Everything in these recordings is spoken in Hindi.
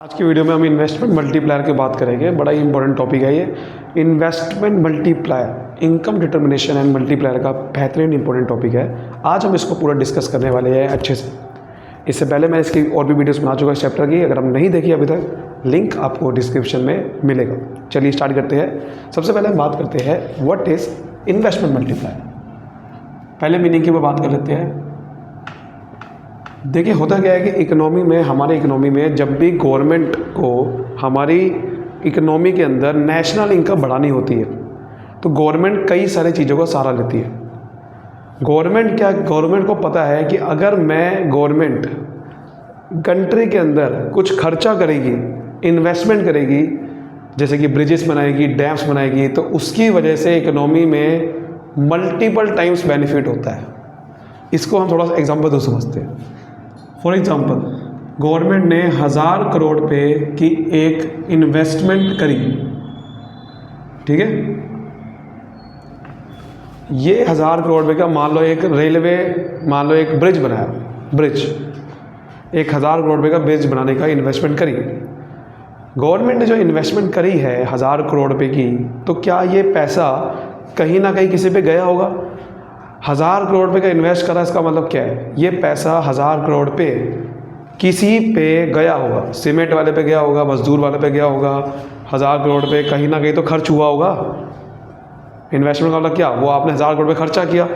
आज की वीडियो में हम इन्वेस्टमेंट मल्टीप्लायर की बात करेंगे। बड़ा ही इंपॉर्टेंट टॉपिक है ये। Investment multiplier, income determination and multiplier का बेहतरीन इंपॉर्टेंट टॉपिक है। आज हम इसको पूरा डिस्कस करने वाले हैं अच्छे से। इससे पहले मैं इसकी और भी वीडियोस बना चुका इस चैप्टर की, अगर हम नहीं देखी अभी तक लिंक आपको डिस्क्रिप्शन में मिलेगा। चलिए स्टार्ट करते हैं। सबसे पहले हम बात करते हैं व्हाट इज़ इन्वेस्टमेंट मल्टीप्लायर। पहले मीनिंग की बात कर लेते हैं। देखिए होता क्या है कि इकोनॉमी में, हमारे इकोनॉमी में जब भी गवर्नमेंट को हमारी इकोनॉमी के अंदर नेशनल इनकम बढ़ानी होती है तो गवर्नमेंट कई सारी चीज़ों का सहारा लेती है। गवर्नमेंट को पता है कि अगर मैं गवर्नमेंट कंट्री के अंदर कुछ खर्चा करेगी, इन्वेस्टमेंट करेगी, जैसे कि ब्रिजेस बनाएगी, डैम्स बनाएगी, तो उसकी वजह से इकोनॉमी में मल्टीपल टाइम्स बेनिफिट होता है। इसको हम थोड़ा सा एग्जाम्पल तो समझते हैं। फॉर एग्ज़ाम्पल, गवर्नमेंट ने 1000 करोड़ पे की एक इन्वेस्टमेंट करी, ठीक है। ये 1000 करोड़ पे का मान लो एक रेलवे, मान लो एक ब्रिज बनाया, ब्रिज 1000 करोड़ पे का ब्रिज बनाने का इन्वेस्टमेंट करी। गवर्नमेंट ने जो इन्वेस्टमेंट करी है 1000 करोड़ पे की, तो क्या ये पैसा कहीं ना कहीं किसी पे गया होगा? 1000 करोड़ पे का इन्वेस्ट करा, इसका मतलब क्या है? ये पैसा 1000 करोड़ पे किसी पे गया होगा, सीमेंट वाले पे गया होगा, मजदूर वाले पे गया होगा। 1000 करोड़ पे कहीं ना कहीं तो खर्च हुआ होगा। इन्वेस्टमेंट का मतलब क्या? वो आपने 1000 करोड़ पे खर्चा किया,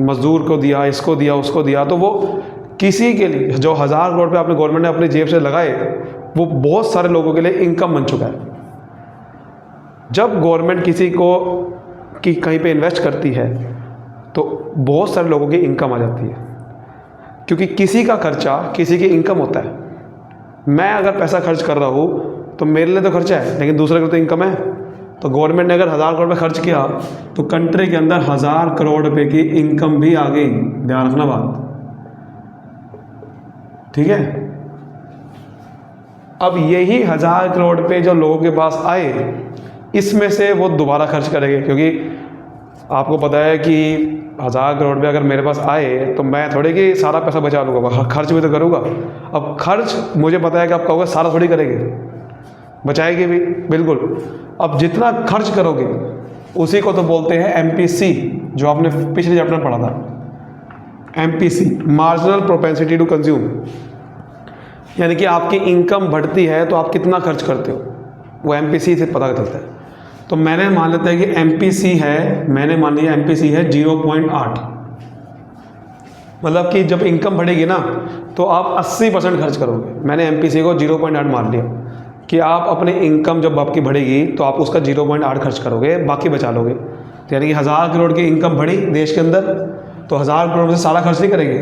मजदूर को दिया, इसको दिया, उसको दिया, तो वो किसी के लिए जो 1000 करोड़ पे आपने गवर्नमेंट ने अपनी जेब से लगाए, वो बहुत सारे लोगों के लिए इनकम बन चुका है। जब गवर्नमेंट किसी को कि कहीं पे इन्वेस्ट करती है तो बहुत सारे लोगों की इनकम आ जाती है, क्योंकि किसी का खर्चा किसी की इनकम होता है। मैं अगर पैसा खर्च कर रहा हूँ तो मेरे लिए तो खर्चा है, लेकिन दूसरे को तो इनकम है। तो गवर्नमेंट ने अगर 1000 करोड़ पे खर्च किया तो कंट्री के अंदर 1000 करोड़ रुपए की इनकम भी आ गई। ध्यान रखना बात, ठीक है। अब यही 1000 करोड़ पे जो लोगों के पास आए, इसमें से वो दोबारा खर्च करेंगे, क्योंकि आपको पता है कि 1000 करोड़ पे अगर मेरे पास आए तो मैं थोड़े कि सारा पैसा बचा लूँगा, खर्च भी तो करूँगा। अब खर्च मुझे पता है कि आप कहोगे सारा थोड़ी करेंगे, बचाएगी भी, बिल्कुल। अब जितना खर्च करोगे उसी को तो बोलते हैं MPC, जो आपने पिछले चैप्टर में पढ़ा था। MPC, marginal propensity to consume, यानी कि आपकी इनकम बढ़ती है तो आप कितना खर्च करते हो, वो MPC से पता चलता है। तो मैंने मान लेता है कि MPC है, मैंने मान लिया MPC है 0.8, मतलब कि जब इनकम बढ़ेगी ना तो आप 80% खर्च करोगे। मैंने MPC को 0.8 मान लिया कि आप अपनी इनकम जब आपकी बढ़ेगी तो आप उसका 0.8 खर्च करोगे, बाकी बचा लोगे। तो यानी कि 1000 करोड़ की इनकम बढ़ी देश के अंदर, तो 1000 करोड़ से सारा खर्च नहीं करेंगे,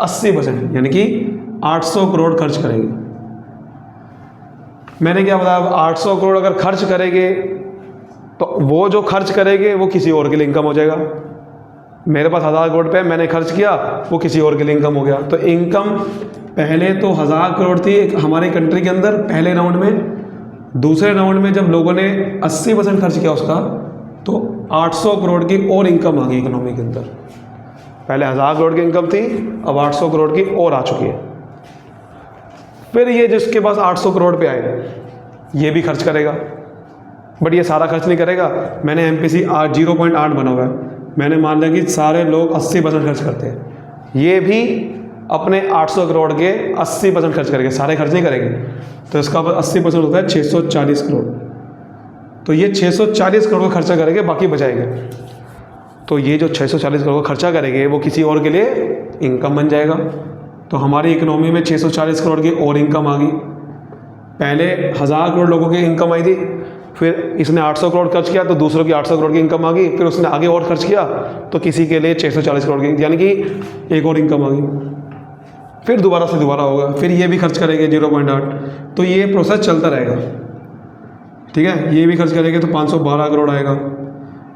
80%, यानी कि 800 करोड़ खर्च करेंगे। मैंने क्या बताया? 800 करोड़ अगर खर्च करेंगे तो वो जो खर्च करेंगे वो किसी और के लिए इनकम हो जाएगा। मेरे पास 1000 करोड़ पे मैंने खर्च किया, वो किसी और के लिए इनकम हो गया। तो इनकम पहले तो 1000 करोड़ थी हमारी कंट्री के अंदर पहले राउंड में। दूसरे राउंड में जब लोगों ने 80% खर्च किया उसका, तो 800 करोड़ की और इनकम आ गई इकोनॉमी के अंदर। पहले 1000 करोड़ की इनकम थी, अब 800 करोड़ की और आ चुकी है। फिर ये जिसके पास 800 करोड़ पे आए, ये भी खर्च करेगा, बट ये सारा खर्च नहीं करेगा। मैंने MPC 0.8 बना हुआ है, मैंने मान लिया कि सारे लोग 80% खर्च करते हैं, ये भी अपने 800 करोड़ के 80% खर्च करेंगे, सारे खर्च नहीं करेंगे। तो इसका 80% होता है 640 करोड़। तो ये 640 करोड़ का खर्चा करेंगे, बाकी बचाएंगे। तो ये जो 640 करोड़ का खर्चा करेंगे वो किसी और के लिए इनकम बन जाएगा। तो हमारी इकोनॉमी में 640 करोड़ की और इनकम आ गई। पहले 1000 करोड़ लोगों की इनकम आई थी, फिर इसने 800 करोड़ खर्च किया तो दूसरों की 800 करोड़ की इनकम आ गई, फिर उसने आगे और खर्च किया तो किसी के लिए 640 करोड़ की, यानी कि एक और इनकम आ गई। फिर दोबारा से दोबारा होगा, फिर ये भी खर्च करेंगे 0.8। तो ये प्रोसेस चलता रहेगा, ठीक है। ये भी खर्च करेंगे तो 512 करोड़ आएगा।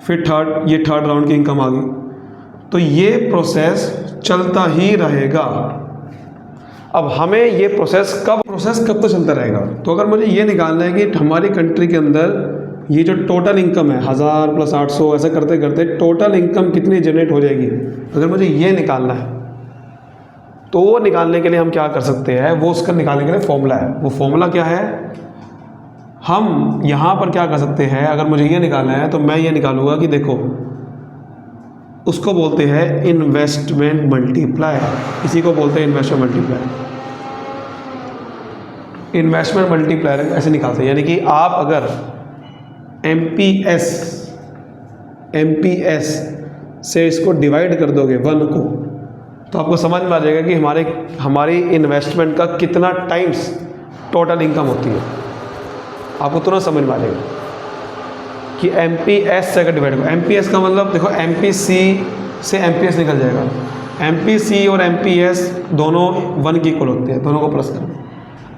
फिर थर्ड राउंड की इनकम आ गई। तो ये प्रोसेस चलता ही रहेगा। अब हमें ये प्रोसेस कब तक चलता रहेगा? तो अगर मुझे ये निकालना है कि हमारी कंट्री के अंदर ये जो टोटल इनकम है 1000 + 800 ऐसे करते करते टोटल इनकम कितनी जनरेट हो जाएगी, अगर मुझे ये निकालना है तो वो निकालने के लिए हम क्या कर सकते हैं, वो उसका निकालने के लिए फॉर्मूला है। वो फॉर्मूला क्या है, हम यहाँ पर क्या कर सकते हैं, अगर मुझे ये निकालना है तो मैं ये निकालूंगा कि देखो उसको बोलते हैं इन्वेस्टमेंट मल्टीप्लायर, इसी को बोलते हैं इन्वेस्टमेंट मल्टीप्लायर। इन्वेस्टमेंट मल्टीप्लायर ऐसे निकालते हैं, यानी कि आप अगर एमपीएस से इसको डिवाइड कर दोगे 1 को, तो आपको समझ में आ जाएगा कि हमारी इन्वेस्टमेंट का कितना टाइम्स टोटल इनकम होती है। आपको तुरंत समझ में आ जाएगा कि एमपीएस से अगर डिवाइड करो, एमपीएस का मतलब देखो एमपीसी से एमपीएस निकल जाएगा, एमपीसी और एमपीएस दोनों 1 के इक्वल होते हैं, दोनों को प्लस करो।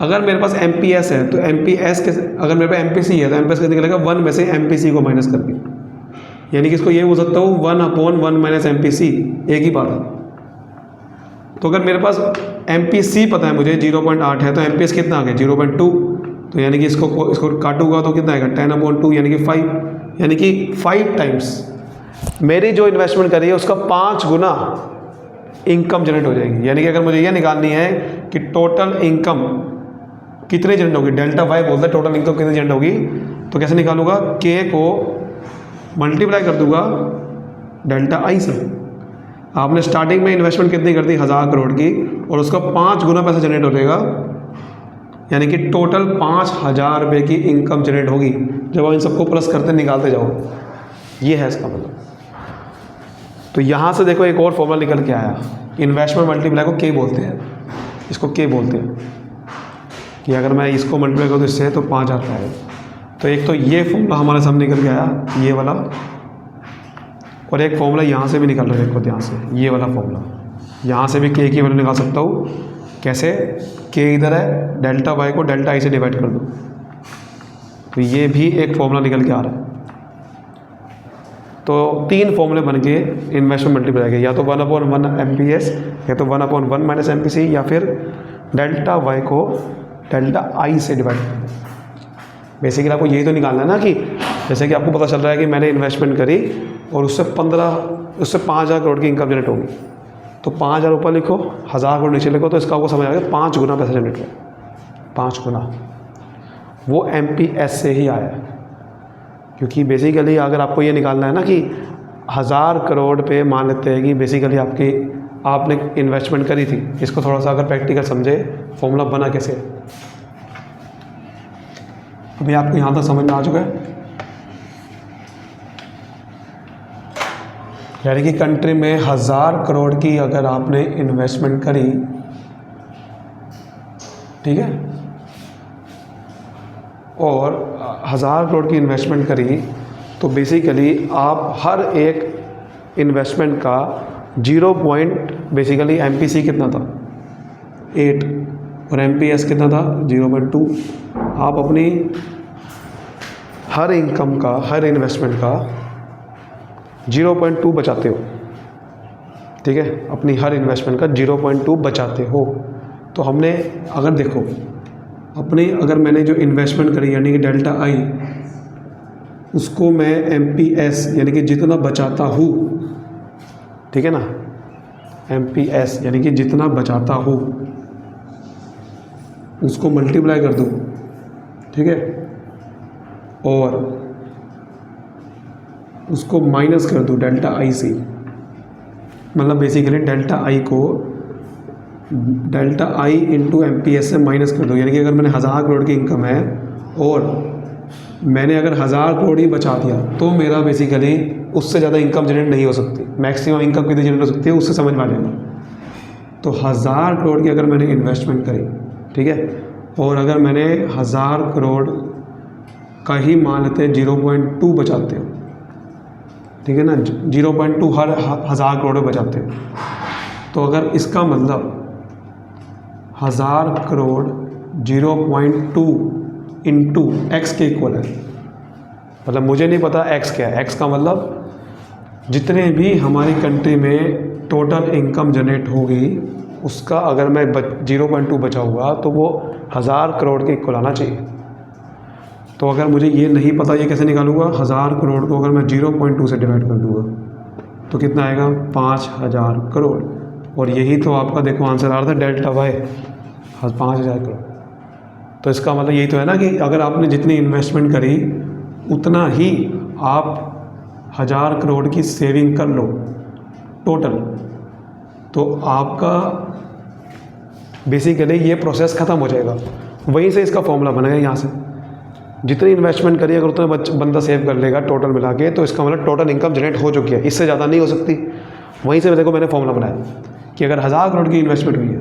अगर मेरे पास एमपीएस है तो एमपीएस के, अगर मेरे पास एमपीसी है तो एमपीएस कैसे निकलेगा, 1 में से एमपीसी को माइनस करके, यानी कि इसको ये बोल सकता हूँ 1/1 माइनस एमपीसी, एक ही बात है। तो अगर मेरे पास एमपीसी पता है मुझे 0.8 है, तो एमपीएस कितना आ गया 0.2, तो यानी कि इसको काटूंगा तो कितना आएगा 10/2, यानी कि 5, यानी कि 5 टाइम्स मेरी जो इन्वेस्टमेंट करी है उसका 5 गुना इनकम जनरेट हो जाएगी। यानी कि अगर मुझे ये निकालनी है कि टोटल इनकम कितनी जनरेट होगी, डेल्टा वाई बोलते हैं टोटल इनकम कितनी जनरेट होगी, तो कैसे निकालूंगा, के को मल्टीप्लाई कर दूंगा डेल्टा आई से। आपने स्टार्टिंग में इन्वेस्टमेंट कितनी कर दी 1000 करोड़ की, और उसका 5 गुना पैसा जनरेट हो जाएगा, यानी कि टोटल 5000 रुपये की इनकम जनरेट होगी जब आप इन सबको प्लस करते निकालते जाओ। ये है इसका मतलब। तो यहाँ से देखो एक और फॉर्मूला निकल के आया, इन्वेस्टमेंट मल्टीप्लाई को के बोलते हैं, इसको के बोलते हैं कि अगर मैं इसको मल्टीप्लाई करूँ तो इससे तो 5000 का है। तो एक तो ये फॉर्मूला हमारे सामने निकल के आया, ये वाला, और एक फॉर्मूला यहाँ से भी निकल रहा है, देखो ध्यान से, ये वाला फॉर्मूला, यहाँ से भी के की वैल्यू निकाल सकता हूँ। कैसे, के इधर है, डेल्टा वाई को डेल्टा आई से डिवाइड कर दो, तो ये भी एक फॉर्मूला निकल के आ रहा है। तो 3 फॉर्मूले बन के इन्वेस्टमेंट मल्टीप्लाई के, या तो 1/1 एमपीएस, या तो 1/1 माइनस एमपीसी, या फिर डेल्टा वाई को डेल्टा आई से डिवाइड कर दो। बेसिकली आपको यही तो निकालना है ना, कि जैसे कि आपको पता चल रहा है कि मैंने इन्वेस्टमेंट करी और उससे 5000 करोड़ की इनकम जनरेट होगी, तो 5000 ऊपर लिखो, 1000 करोड़ नीचे लिखो, तो इसका आपको समझ आ गया 5 गुना पैसा जनरेट हुआ, 5 गुना। वो एमपीएस से ही आया है, क्योंकि बेसिकली अगर आपको ये निकालना है ना कि 1000 करोड़ पे मान लेते हैं कि बेसिकली आपने इन्वेस्टमेंट करी थी, इसको थोड़ा सा अगर प्रैक्टिकल समझे फॉर्मूला बना कैसे, अभी आपको यहाँ तक समझ में आ चुका है। यानी कि कंट्री में 1000 करोड़ की अगर आपने इन्वेस्टमेंट करी, ठीक है, और 1000 करोड़ की इन्वेस्टमेंट करी, तो बेसिकली आप हर एक इन्वेस्टमेंट का 0 पॉइंट, बेसिकली एमपीसी कितना था 8 और एमपीएस कितना था 0.2, आप अपनी हर इनकम का, हर इन्वेस्टमेंट का 0.2 बचाते हो, ठीक है, अपनी हर इन्वेस्टमेंट का 0.2 बचाते हो। तो हमने अगर देखो अगर मैंने जो इन्वेस्टमेंट करी यानी कि डेल्टा आई, उसको मैं एमपीएस यानी कि जितना बचाता हूँ, ठीक है ना, एमपीएस यानी कि जितना बचाता हूँ उसको मल्टीप्लाई कर दूँ, ठीक है, और उसको माइनस कर दूँ डेल्टा आई से, मतलब बेसिकली डेल्टा आई को डेल्टा आई इंटू एमपीएस से माइनस कर दो। यानी कि अगर मैंने 1000 करोड़ की इनकम है और मैंने अगर 1000 करोड़ ही बचा दिया, तो मेरा बेसिकली उससे ज़्यादा इनकम जनरेट नहीं हो सकती। मैक्सिमम इनकम कितनी जनरेट हो सकती है उससे समझ में आ जाएगा। तो 1000 करोड़ की अगर मैंने इन्वेस्टमेंट करी, ठीक है, और अगर मैंने 1000 करोड़ का ही मान लेते हैं 0.2 बचाते हो, ठीक है ना, 0.2 हर 1000 करोड़ में बचाते हो, तो अगर इसका मतलब 1000 करोड़ 0.2 इंटू एक्स के इक्वल है, मतलब मुझे नहीं पता एक्स क्या है, एक्स का मतलब जितने भी हमारी कंट्री में टोटल इनकम जनरेट होगी उसका अगर मैं 0.2 बचाऊंगा तो वो 1000 करोड़ के इक्वल आना चाहिए। तो अगर मुझे ये नहीं पता ये कैसे निकालूंगा, 1000 करोड़ को अगर मैं 0.2 से डिवाइड कर दूंगा तो कितना आएगा 5000 करोड़। और यही तो आपका देखो आंसर आ रहा था डेल्टा वाई 5,000 करोड़। तो इसका मतलब यही तो है ना कि अगर आपने जितनी इन्वेस्टमेंट करी उतना ही आप 1,000 करोड़ की सेविंग कर लो टोटल, तो आपका बेसिकली ये प्रोसेस ख़त्म हो जाएगा। वहीं से इसका फॉर्मूला बनेगा। यहाँ से जितनी इन्वेस्टमेंट करिए अगर उतना बंदा सेव कर लेगा टोटल मिला के, तो इसका मतलब टोटल इनकम जनरेट हो चुकी है, इससे ज़्यादा नहीं हो सकती। वहीं से देखो मैंने फॉर्मूला बनाया कि अगर 1,000 करोड़ की इन्वेस्टमेंट हुई है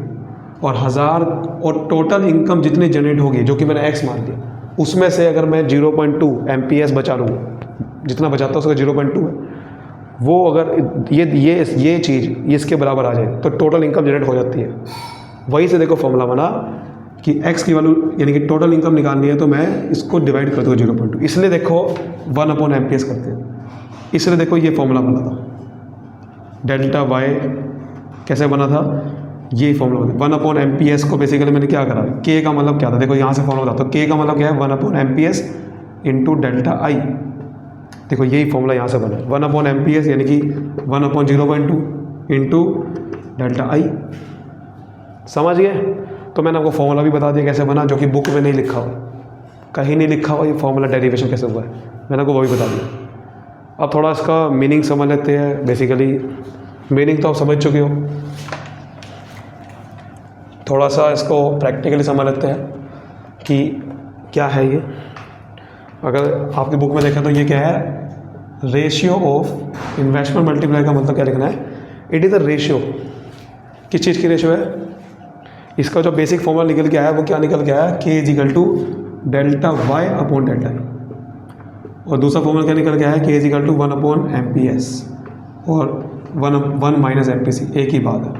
और 1,000 और टोटल इनकम जितनी जनरेट होगी, जो कि मैंने एक्स मान लिया, उसमें से अगर मैं 0.2 MPS बचा लूँगा, जितना बचाता है उसका 0.2 है, वो अगर ये चीज़ इसके बराबर आ जाए तो टोटल इनकम जनरेट हो जाती है। वहीं से देखो फॉर्मूला बना कि x की वैल्यू यानी कि टोटल इनकम निकालनी है तो मैं इसको डिवाइड कर दूँ 0.2, इसलिए देखो 1/MPS करते हैं। इसलिए देखो ये फॉर्मूला बना था, डेल्टा वाई कैसे बना था, ये फॉर्मूला बना 1/MPS को बेसिकली मैंने क्या करा, k का मतलब क्या था, देखो यहाँ से फॉर्मूला था, तो k का मतलब क्या है 1/MPS इंटू डेल्टा आई। देखो यही फॉर्मूला यहाँ से बना 1/MPS यानी कि 1/0.2 इंटू डेल्टा आई। समझ गए? तो मैंने आपको फॉर्मूला भी बता दिया कैसे बना, जो कि बुक में नहीं लिखा हुआ, कहीं नहीं लिखा हुआ ये फॉर्मूला डेरिवेशन कैसे हुआ है, मैंने आपको वो भी बता दिया। अब थोड़ा इसका मीनिंग समझ लेते हैं। बेसिकली मीनिंग तो आप समझ चुके हो, थोड़ा सा इसको प्रैक्टिकली समझ लेते हैं कि क्या है ये। अगर आपकी बुक में देखें तो ये क्या है, रेशियो ऑफ इन्वेस्टमेंट मल्टीप्लाई का मतलब क्या लिखना है, इट इज़ द रेशियो। किस चीज़ की रेशियो है, इसका जो बेसिक फॉर्मूला निकल के आया वो क्या निकल के आया, k = delta Y upon delta I. और दूसरा फॉर्मूला क्या निकल के आया, k = 1/MPS और 1 - MPC, एक ही बात है।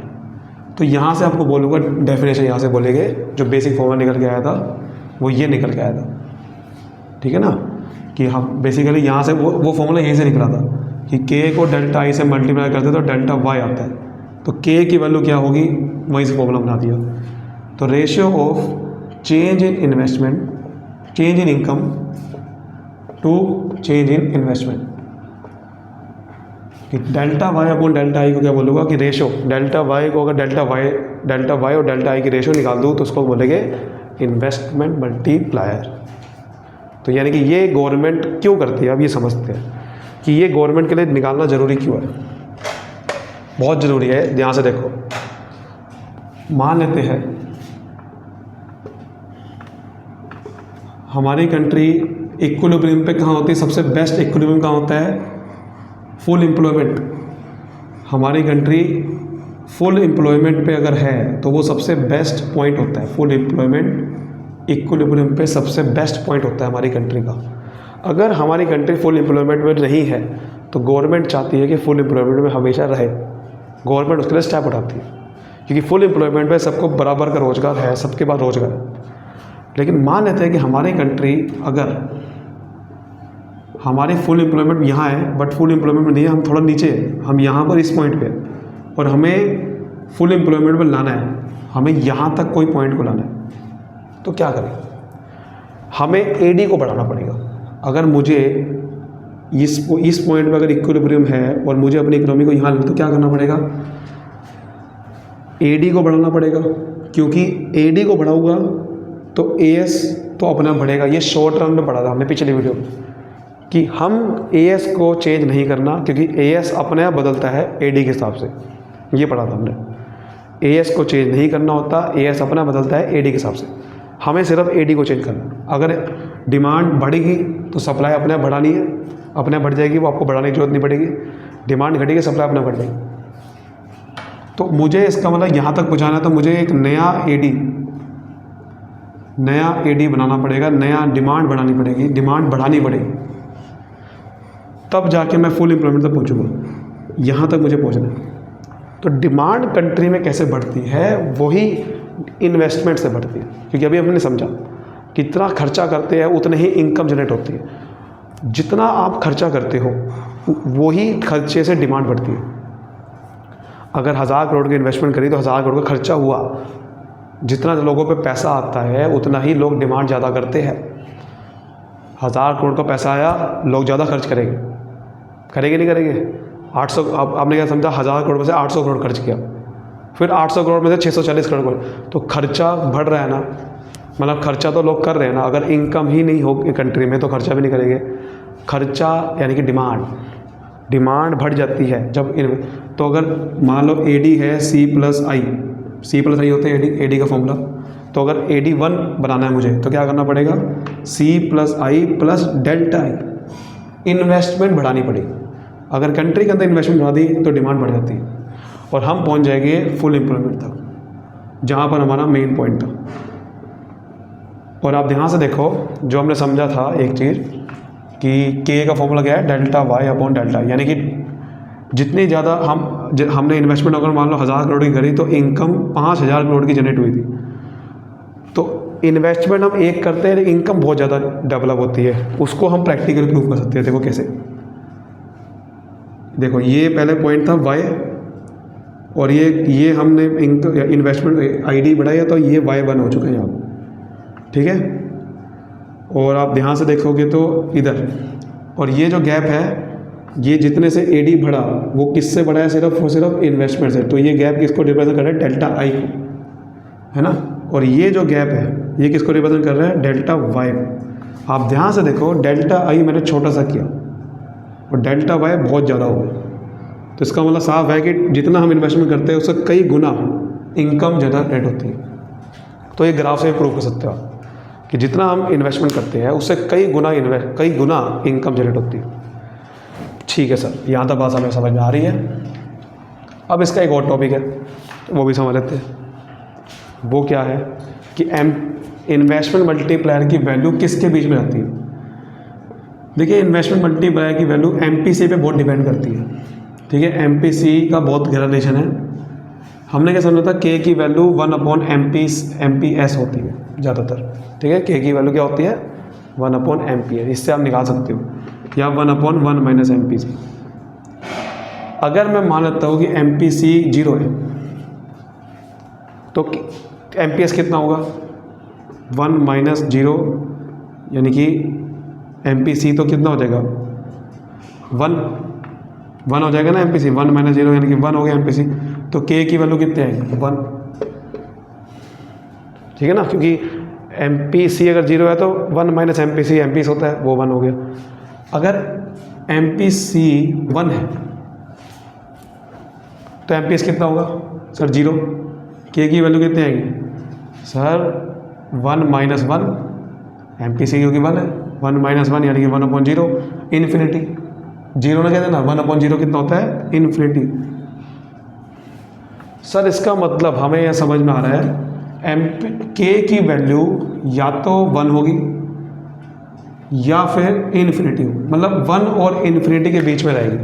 तो यहाँ से आपको बोलूँगा डेफिनेशन, यहाँ से बोलेंगे जो बेसिक फॉर्मूला निकल के आया था वो ये निकल के आया था, ठीक है ना, कि हम बेसिकली यहाँ से वो फॉर्मूला यहीं से निकला था कि k को डेल्टा आई से मल्टीप्लाई करते तो डेल्टा वाई आता है, तो k की वैल्यू क्या होगी, वहीं से फॉर्मूला बना दिया। तो ratio of change in investment, change in income to change in investment, कि delta Y upon delta I को क्या बोलूँगा कि रेशियो, डेल्टा वाई को अगर डेल्टा वाई और डेल्टा आई की रेशियो निकाल दूँ तो उसको बोलेंगे इन्वेस्टमेंट मल्टीप्लायर। तो यानी कि ये गवर्नमेंट क्यों करती है, अब ये समझते हैं कि ये गवर्नमेंट के लिए निकालना ज़रूरी क्यों है, बहुत ज़रूरी है। ध्यान से देखो, मान लेते हैं हमारी कंट्री इक्विलिब्रियम पे कहाँ होती है, सबसे बेस्ट इक्विलिब्रियम कहाँ होता है, फुल एम्प्लॉयमेंट। हमारी कंट्री फुल एम्प्लॉयमेंट पे अगर है तो वो सबसे बेस्ट पॉइंट होता है, फुल एम्प्लॉयमेंट इक्विलिब्रियम पे सबसे बेस्ट पॉइंट होता है हमारी कंट्री का। अगर हमारी कंट्री फुल एम्प्लॉयमेंट में नहीं है तो गवर्नमेंट चाहती है कि फुल एम्प्लॉयमेंट में हमेशा रहे, गवर्नमेंट उसके लिए स्टेप उठाती है, क्योंकि फुल एम्प्लॉयमेंट में सबको बराबर का रोज़गार है, सबके पास रोज़गार है। लेकिन मान लेते हैं कि हमारी कंट्री अगर हमारे फुल एम्प्लॉयमेंट यहाँ है बट फुल एम्प्लॉयमेंट में नहीं है, हम थोड़ा नीचे हैं, हम यहाँ पर इस पॉइंट पे और हमें फुल एम्प्लॉयमेंट पर लाना है, हमें यहाँ तक कोई पॉइंट को लाना है, तो क्या करें, हमें एडी को बढ़ाना पड़ेगा। अगर मुझे इस पॉइंट में अगर इक्विलिब्रियम है और मुझे अपनी इकोनॉमी को यहाँ लेना, तो क्या करना पड़ेगा, एडी को बढ़ाना पड़ेगा, क्योंकि एडी को बढ़ाऊंगा तो एएस तो अपना बढ़ेगा। ये शॉर्ट रन में पढ़ा था हमने पिछली वीडियो में कि हम एएस को चेंज नहीं करना, क्योंकि एएस अपने आप बदलता है एडी के हिसाब से, ये पढ़ा था हमने। एएस को चेंज नहीं करना होता, एएस अपना बदलता है एडी के हिसाब से, हमें सिर्फ एडी को चेंज करना। अगर डिमांड बढ़ेगी तो सप्लाई अपने आप बढ़ानी है, अपने आप बढ़ जाएगी, वो आपको बढ़ाने की जरूरत नहीं पड़ेगी। डिमांड घटेगी, सप्लाई अपने आप बढ़ जाएगी। तो मुझे इसका मतलब यहाँ तक पहुँचाना है तो मुझे एक नया एडी बनाना पड़ेगा, नया डिमांड बढ़ानी पड़ेगी, डिमांड बढ़ानी पड़ेगी, तब जाके मैं फुल एम्प्लॉयमेंट तक पहुँचूँगा। यहाँ तक मुझे पहुँचना है। तो डिमांड कंट्री में कैसे बढ़ती है, वही इन्वेस्टमेंट से बढ़ती है, क्योंकि अभी हमने समझा कितना खर्चा करते हैं उतने ही इनकम जनरेट होती है। जितना आप खर्चा करते हो वही खर्चे से डिमांड बढ़ती है। अगर 1000 करोड़ की इन्वेस्टमेंट करी तो 1000 करोड़ का खर्चा हुआ, जितना लोगों पे पैसा आता है उतना ही लोग डिमांड ज़्यादा करते हैं। 1000 करोड़ का पैसा आया, लोग ज़्यादा खर्च करेंगे नहीं करेंगे। 800 आपने क्या समझा, 1000 करोड़ में से 800 करोड़ खर्च किया, फिर 800 करोड़ में से 640 करोड़, तो खर्चा बढ़ रहा है ना, मतलब खर्चा तो लोग कर रहे हैं ना। अगर इनकम ही नहीं हो कंट्री में तो खर्चा भी नहीं करेंगे। खर्चा यानी कि डिमांड बढ़ जाती है जब तो अगर मान लो AD है C+I होते हैं AD का फॉर्मूला। तो अगर AD1 बनाना है मुझे तो क्या करना पड़ेगा, C+I plus delta I, investment बढ़ानी पड़ेगी। अगर कंट्री के अंदर इन्वेस्टमेंट बढ़ा दी तो डिमांड बढ़ जाती है और हम पहुंच जाएंगे फुल एम्प्लॉयमेंट तक, जहाँ पर हमारा मेन पॉइंट था। और आप ध्यान से देखो, जो हमने समझा था एक चीज़ कि K का फॉर्मूला क्या है, डेल्टा Y अपॉन डेल्टा, यानी कि जितनी ज़्यादा हमने इन्वेस्टमेंट अगर मान लो 1000 करोड़ की करी तो इनकम 5000 करोड़ की जनरेट हुई थी। तो इन्वेस्टमेंट हम एक करते हैं, इनकम बहुत ज़्यादा डेवलप होती है, उसको हम प्रैक्टिकली प्रूव कर सकते हैं। देखो कैसे, देखो ये पहले पॉइंट था Y, और ये हमने इन्वेस्टमेंट ID बढ़ाया तो ये Y1 हो चुका है यहाँ, ठीक है। और आप ध्यान से देखोगे तो इधर, और ये जो गैप है, ये जितने से AD बढ़ा वो किससे बढ़ा है, सिर्फ और सिर्फ इन्वेस्टमेंट से। तो ये गैप किसको रिप्रेजेंट कर रहा है, डेल्टा I को, है ना। और ये जो गैप है ये किसको रिप्रेजेंट कर रहा है, डेल्टा Y। आप ध्यान से देखो, डेल्टा I मैंने छोटा सा किया और डेल्टा Y बहुत ज़्यादा हो गया। तो इसका मतलब साफ है कि जितना हम इन्वेस्टमेंट करते हैं उससे कई गुना इनकम जनरेट होती है। तो ये ग्राफ से प्रूव कर सकते हो आप कि जितना हम इन्वेस्टमेंट करते हैं उससे कई गुना इनकम जनरेट होती है। ठीक है सर, यहाँ तक बात हमें समझ में आ रही है। अब इसका एक और टॉपिक है, वो भी समझ लेते हैं। वो क्या है कि इन्वेस्टमेंट मल्टीप्लायर की वैल्यू किसके बीच में आती है। देखिए, इन्वेस्टमेंट मल्टीप्लायर की वैल्यू MPC पे बहुत डिपेंड करती है, ठीक है। MPC का बहुत गहरा रिलेशन है। हमने क्या समझा था, K की वैल्यू 1/MPS होती है ज़्यादातर, ठीक है। K की वैल्यू क्या होती है, 1/MPS, इससे आप निकाल सकते हो, या 1/1 - MPC। अगर मैं मान लेता हूँ कि MPC 0 है तो MPS कितना होगा, 1 - 0, यानी कि MPC तो कितना हो जाएगा, 1 हो जाएगा ना। MPC 1 - 0 यानी कि 1 हो गया MPC। तो K की वैल्यू कितनी आएगी, 1, ठीक है ना, क्योंकि MPC अगर 0 है तो 1 - MPC MPS होता है, वो 1 हो गया। अगर MPC 1 है तो MPS कितना होगा सर, 0। K की वैल्यू कितनी आएगी सर, 1 - 1, MPC क्योंकि 1 है, 1 - 1 यानी कि 1/0, इन्फिनिटी। 0 ना कहते ना, 1/0 कितना होता है, इन्फिनिटी। सर इसका मतलब हमें यह समझ में आ रहा है K की वैल्यू या तो 1 होगी या फिर इन्फिनिटी हो, मतलब 1 और इन्फिनिटी के बीच में रहेगी।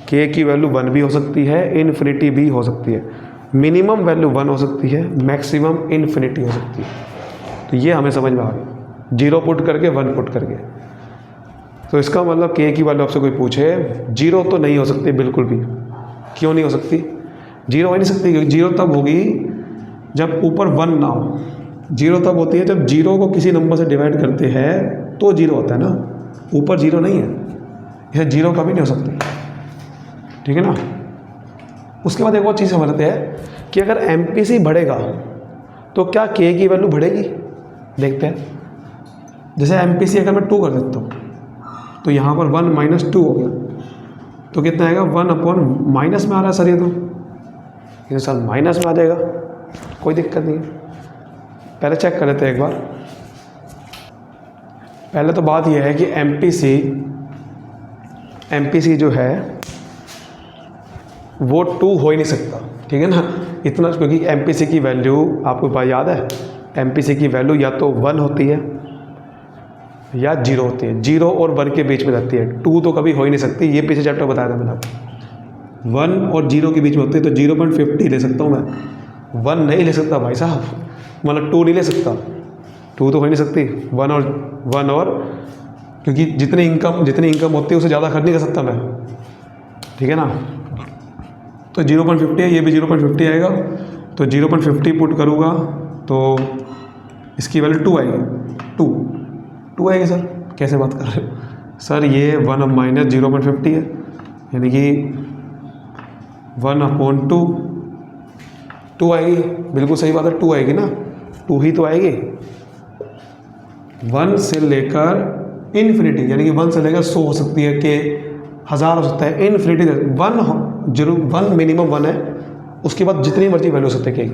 K की वैल्यू 1 भी हो सकती है, इन्फिनिटी भी हो सकती है। मिनिमम वैल्यू 1 हो सकती है, मैक्सिमम इन्फिनिटी हो सकती है। तो ये हमें समझ में आ गया, 0 पुट करके 1 पुट करके। तो इसका मतलब K की वैल्यू आपसे कोई पूछे, 0 तो नहीं हो सकती बिल्कुल भी। क्यों नहीं हो सकती, 0 हो नहीं सकती, क्योंकि 0 तब होगी जब ऊपर 1 ना हो। 0 तब होती है जब 0 को किसी नंबर से डिवाइड करते हैं तो 0 होता है ना, ऊपर 0 नहीं है, यह 0 कभी नहीं हो सकती, ठीक है ना। उसके बाद एक और चीज़ समझते हैं कि अगर MPC बढ़ेगा तो क्या K की वैल्यू बढ़ेगी, देखते हैं। जैसे MPC अगर मैं 2 कर देता हूँ तो यहाँ पर 1 - 2 हो गया, तो कितना आएगा, 1/ माइनस में आ रहा है सर, ये सर माइनस में आ जाएगा, कोई दिक्कत नहीं है। पहले चेक कर लेते हैं एक बार। पहले तो बात यह है कि MPC जो है वो 2 हो ही नहीं सकता, ठीक है ना, इतना, क्योंकि MPC की वैल्यू आपको बात याद है, MPC की वैल्यू या तो 1 होती है या 0 होती है, 0 और 1 के बीच में रहती है, 2 तो कभी हो ही नहीं सकती। ये पीछे चैप्टर बताया था मैंने आपको, 1 और 0 के बीच में होती है। तो 0.50 ले सकता हूँ मैं, 1 नहीं ले सकता भाई साहब, मतलब 2 नहीं ले सकता, 2 तो हो ही नहीं सकती। 1 और क्योंकि जितनी इनकम होती है उससे ज़्यादा खर्च नहीं कर सकता मैं, ठीक है ना। तो 0.50 है, ये भी 0.50 आएगा। तो 0.50 पुट करूँगा तो इसकी वैल्यू 2 आएगी, 2 आएगी सर। कैसे बात कर रहे हो सर, ये 1 - 0.50 है, यानी कि 1/2 2 आएगी, बिल्कुल सही बात है, 2 आएगी ना, 2 ही तो आएगी। 1 से लेकर इन्फिनिटी, यानी कि 1 से लेकर 100 हो सकती है, के 1000 हो सकता है, इन्फिनिटी 1 जरूर, 1 मिनिमम 1 है, उसके बाद जितनी मर्जी वैल्यू हो सकते हैं के की।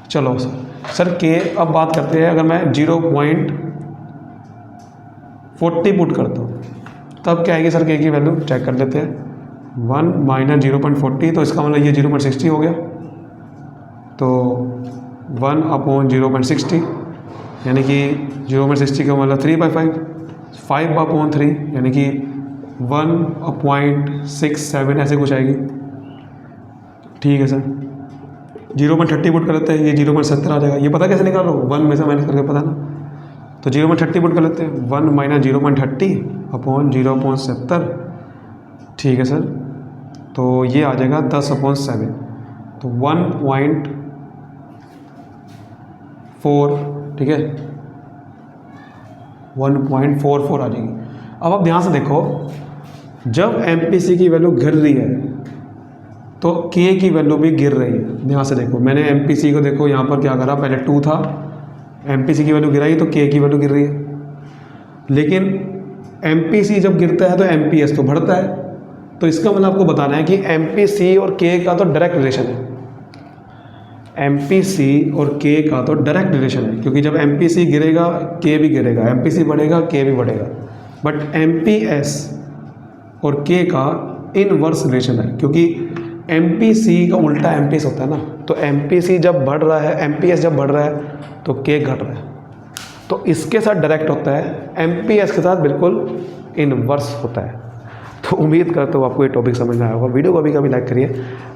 चलो सर के, अब बात करते हैं, अगर मैं 0.40 पुट करता हूँ तब क्या आएगी सर के की वैल्यू, चेक कर लेते हैं। 1 माइनस 0.40, तो इसका मतलब ये 0.60 हो गया, तो 1/0.60 यानी कि 0.60 का मतलब 3/5, 5/3 यानी कि 1.67 ऐसे कुछ आएगी। ठीक है सर, 0.30 पुट कर लेते हैं, ये 0.70 आ जाएगा। ये पता कैसे निकाल रहा हूँ, 1 में से माइनस करके, पता ना, तो 0.30 पुट कर लेते हैं, 1 माइनस 0.30/0.70। ठीक है सर, तो ये आ जाएगा 10/7, तो 1.4, ठीक है, 1.44 आ जाएगी। अब आप ध्यान से देखो, जब MPC की वैल्यू गिर रही है तो K की वैल्यू भी गिर रही है। ध्यान से देखो, मैंने MPC को देखो यहाँ पर क्या करा, पहले 2 था, MPC की वैल्यू गिराई तो K की वैल्यू गिर रही है। लेकिन MPC जब गिरता है तो MPS तो बढ़ता है, तो इसका मतलब आपको बताना है कि MPC और K का तो डायरेक्ट रिलेशन है। MPC और K का तो डायरेक्ट रिलेशन है, क्योंकि जब MPC गिरेगा K भी गिरेगा, MPC बढ़ेगा K भी बढ़ेगा। बट MPS और K का इनवर्स रिलेशन है, क्योंकि MPC का उल्टा MPS होता है ना, तो MPC जब बढ़ रहा है, MPS जब बढ़ रहा है तो K घट रहा है, तो इसके साथ डायरेक्ट होता है, MPS के साथ बिल्कुल इनवर्स होता है। तो उम्मीद करता हूँ आपको ये टॉपिक समझ में आया होगा। वीडियो को कभी लाइक करिए,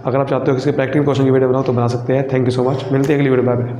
अगर आप चाहते हो कि इसके प्रैक्टिकल क्वेश्चन की वीडियो बनाओ तो बना सकते हैं। थैंक यू सो मच, मिलते हैं अगली वीडियो, बाय बाय।